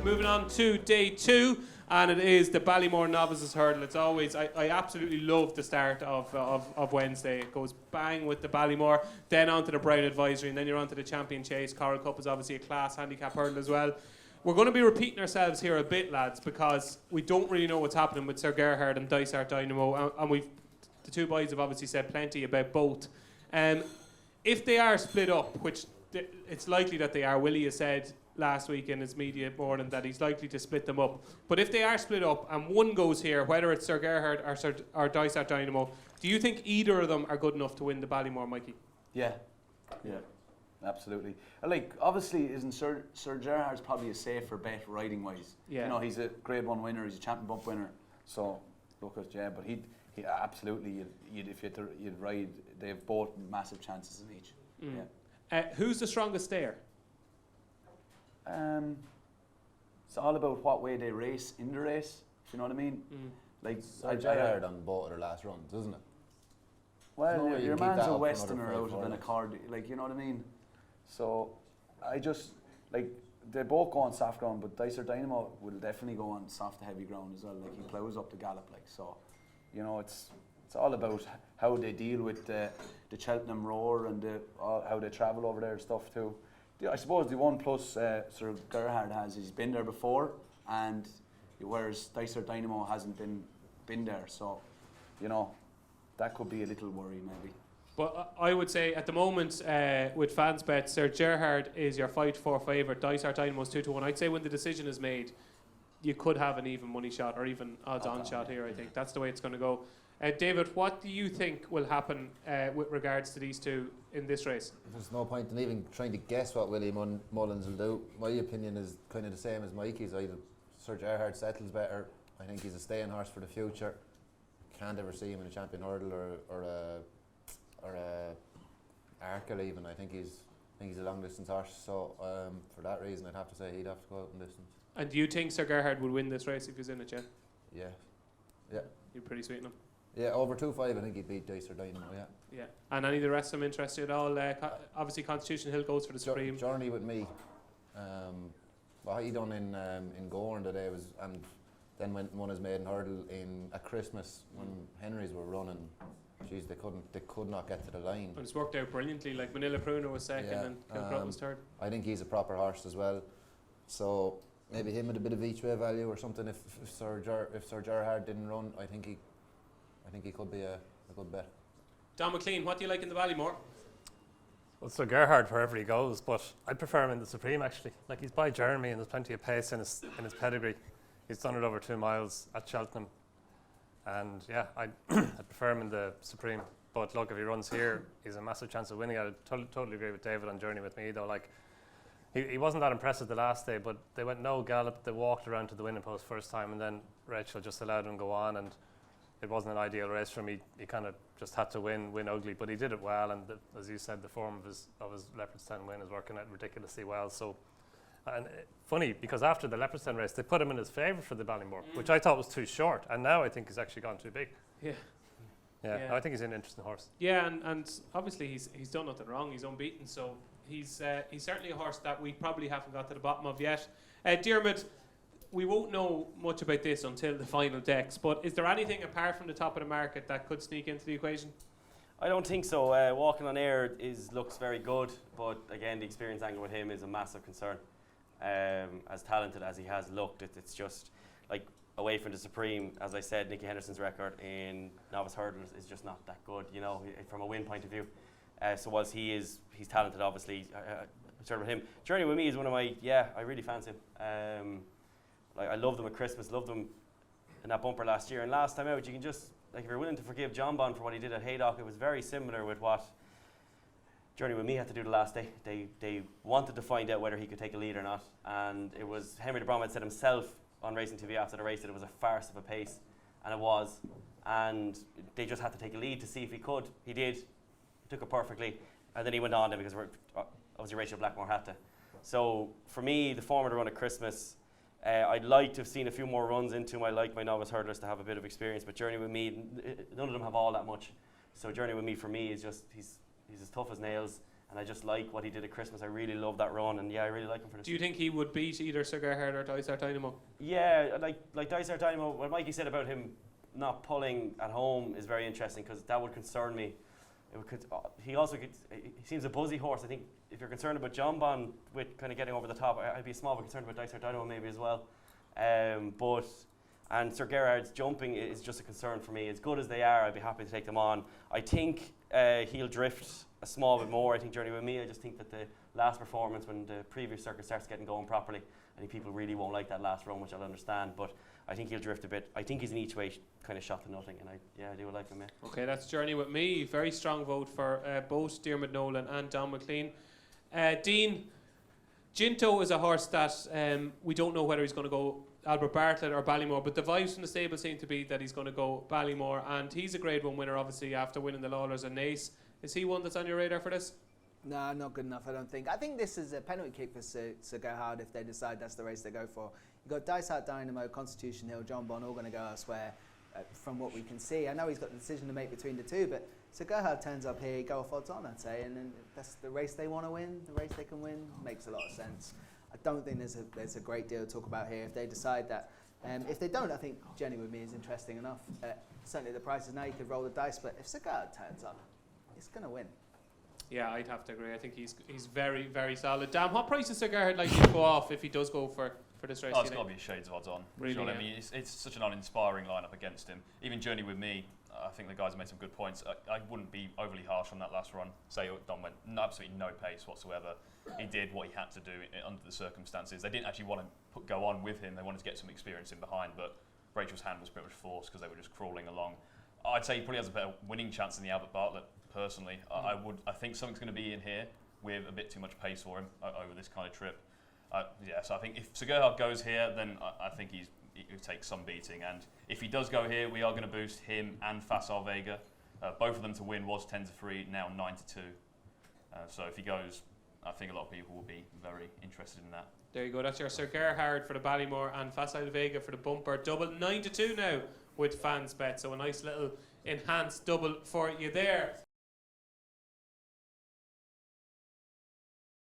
Moving on to day 2, and it is the Ballymore Novices hurdle. It's always, I absolutely love the start of Wednesday. It goes bang with the Ballymore, then on to the Brown Advisory, and then you're on to the Champion Chase. Coral Cup is obviously a class handicap hurdle as well. We're going to be repeating ourselves here a bit, lads, because we don't really know what's happening with Sir Gerhardt and Dysart Dynamo, and the two boys have obviously said plenty about both. If they are split up, which it's likely that they are, Willie has said last week in his media morning that he's likely to split them up. But if they are split up and one goes here, whether it's Sir Gerhardt or Dysart Dynamo, do you think either of them are good enough to win the Ballymore, Mikey? Yeah, absolutely. Like, obviously, isn't Sir Gerhardt's probably a safer bet riding wise. Yeah. You know, he's a Grade 1 winner, he's a champion bump winner. So look at but he absolutely you'd ride. They have both massive chances in each. Yeah. Who's the strongest stayer? It's all about what way they race in the race, if you know what I mean. Like, Gerhardt on both of their last runs, isn't it? Well, No, your you keep man's that a up for Westerner another out of 5 an Accord, like, you know what I mean. So I just like they both go on soft ground, but Dysart Dynamo will definitely go on soft to heavy ground as well. Like, he plows up the gallop, like, so. You know, it's all about how they deal with the Cheltenham roar and how they travel over there and stuff too. I suppose the one plus Sir Gerhardt has is he's been there before, and whereas Dysart Dynamo hasn't been there, so you know that could be a little worry maybe. But I would say at the moment with FansBet, Sir Gerhardt is your 5-4 favourite. Dysart Dynamo is 2-1. I'd say when the decision is made, you could have an even money shot or even odds-on shot here. I think that's the way it's going to go. David, what do you think will happen with regards to these two in this race? There's no point in even trying to guess what Willie Mullins will do. My opinion is kind of the same as Mikey's. Sir Gerhardt settles better. I think he's a staying horse for the future. Can't ever see him in a champion hurdle or a Arkle even. I think he's a long distance horse. So for that reason, I'd have to say he'd have to go out in distance. And do you think Sir Gerhardt would win this race if he's in it, Yeah. You're pretty sweet on him. Yeah, over 2.5, I think he'd beat Dysart Dynamo, Yeah. And any of the rest I'm interested at all? Obviously, Constitution Hill goes for the Supreme. Journey with me. What he done in Gorn today was, and then won his maiden hurdle at Christmas when Henrys were running. Jeez, they could not get to the line. And it's worked out brilliantly. Like Manila Pruno was second and Kilcrot was third. I think he's a proper horse as well. So maybe him with a bit of each way value or something. If Sir Gerhardt didn't run, I think he could be a good bet. Donn McClean, what do you like in the Ballymore? Well, so Gerhardt wherever he goes, but I'd prefer him in the Supreme actually. Like, he's by Jeremy and there's plenty of pace in his pedigree. He's done it over 2 miles at Cheltenham, and yeah, I'd prefer him in the Supreme. But look, if he runs here, he's a massive chance of winning. I totally agree with David on Journey with me though. Like, he wasn't that impressive the last day, but they went no gallop. They walked around to the winning post first time, and then Rachel just allowed him to go on, and it wasn't an ideal race for him. He kind of just had to win ugly, but he did it well. And as you said, the form of his Leopardstown win is working out ridiculously well. So, and funny because after the Leopardstown race, they put him in his favourite for the Ballymore, which I thought was too short, and now I think he's actually gone too big. Yeah. I think he's an interesting horse. Yeah, and obviously he's done nothing wrong. He's unbeaten, so he's certainly a horse that we probably haven't got to the bottom of yet. Diarmuid, we won't know much about this until the final decks, but is there anything apart from the top of the market that could sneak into the equation? I don't think so. Walking on air looks very good, but again, the experience angle with him is a massive concern. As talented as he has looked, it's just like away from the Supreme. As I said, Nicky Henderson's record in novice hurdles is just not that good, you know, from a win point of view. So whilst he's talented, obviously, I'm concerned with him. Journey with me is one of my, I really fancy him. Like, I loved them at Christmas, loved them in that bumper last year. And last time out, you can just, like, if you're willing to forgive John Bond for what he did at Haydock, it was very similar with what Journey with me had to do the last day. They wanted to find out whether he could take a lead or not. And it was, Henry de Brom had said himself on Racing TV after the race that it was a farce of a pace. And it was. And they just had to take a lead to see if he could. He did. He took it perfectly. And then he went on then because obviously Rachel Blackmore had to. So for me, the form of the run at Christmas, I'd like to have seen a few more runs into him. I like my novice hurdlers to have a bit of experience, but Journey with me, none of them have all that much. So Journey with me for me is just he's as tough as nails. And I just like what he did at Christmas. I really love that run, and yeah, I really like him for this. Do you think he would beat either Sir Gerhardt or Dysart Dynamo? Yeah, like Dysart Dynamo, what Mikey said about him not pulling at home is very interesting, because that would concern me. He seems a buzzy horse. I think if you're concerned about John Bond with kind of getting over the top, I'd be small bit concerned about Dysart Dynamo maybe as well. And Sir Gerhardt's jumping is just a concern for me. As good as they are, I'd be happy to take them on. I think he'll drift a small bit more. I think Journey With Me, I just think that the last performance, when the previous circuit starts getting going properly, I think people really won't like that last run, which I'll understand, but I think he'll drift a bit. I think he's an each way kind of shot to nothing, and I do like him, yeah. Okay, that's Journey With Me. Very strong vote for both Diarmuid Nolan and Donn McClean. Dean, Ginto is a horse that we don't know whether he's going to go Albert Bartlett or Ballymore, but the vibes from the stable seem to be that he's going to go Ballymore, and he's a Grade 1 winner, obviously, after winning the Lawlers and Naas. Is he one that's on your radar for this? No, not good enough, I don't think. I think this is a penalty kick for Sir Gerhardt if they decide that's the race they go for. You've got Dysart Dynamo, Constitution Hill, John Bond all going to go elsewhere from what we can see. I know he's got the decision to make between the two, but Sir Gerhardt turns up here, go off odds on, I'd say, and then that's the race they want to win, the race they can win, makes a lot of sense. I don't think there's a great deal to talk about here if they decide that. If they don't, I think Journey With Me is interesting enough. Certainly the prices now, you could roll the dice, but if Sir Gerhardt turns up, he's going to win. Yeah, I'd have to agree. I think he's very, very solid. Dan, what price is Sir Gerhardt likely to go off if he does go for this race? Oh, it's got to be shades of odds on. Really, sure. yeah. I mean, it's such an uninspiring lineup against him. Even Journey With Me, I think the guys made some good points. I wouldn't be overly harsh on that last run. Say Don went absolutely no pace whatsoever. He did what he had to do under the circumstances. They didn't actually want to go on with him. They wanted to get some experience in behind, but Rachel's hand was pretty much forced because they were just crawling along. I'd say he probably has a better winning chance than the Albert Bartlett, personally. I think something's going to be in here with a bit too much pace for him over this kind of trip. So I think if Sir Gerhardt goes here, then I think he'll take some beating. And if he does go here, we are going to boost him and Facile Vega. Both of them to win was 10-3, now 9-2. So if he goes, I think a lot of people will be very interested in that. There you go. That's your Sir Gerhardt for the Ballymore and Facile Vega for the bumper double. 9-2 now with FansBet. So a nice little enhanced double for you there.